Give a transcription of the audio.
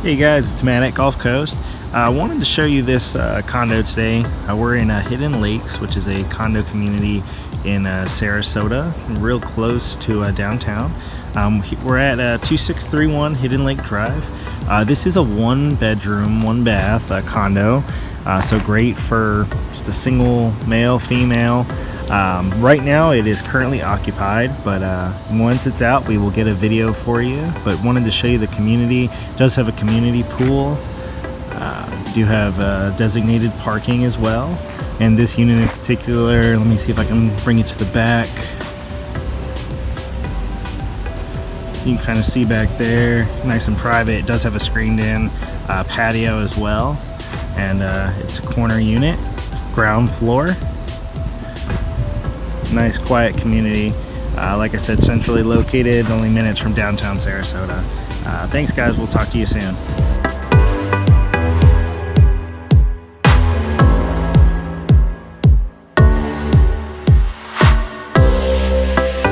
Hey guys, it's Matt at Gulf Coast. I wanted to show you this condo today. We're in Hidden Lakes, which is a condo community in Sarasota, real close to downtown. We're at 2631 Hidden Lake Drive. This is a one bedroom, one bath condo, so great for just a single male, female. Right now it is currently occupied, but once it's out we will get a video for you. But wanted to show you the community. It does have a community pool. Do have designated parking as well, and this unit in particular, let me see if I can bring it to the back. You can kind of see back there, nice and private. It does have a screened in patio as well, and it's a corner unit, ground floor. Nice quiet community, like I said, centrally located, only minutes from downtown Sarasota. Thanks guys, we'll talk to you soon.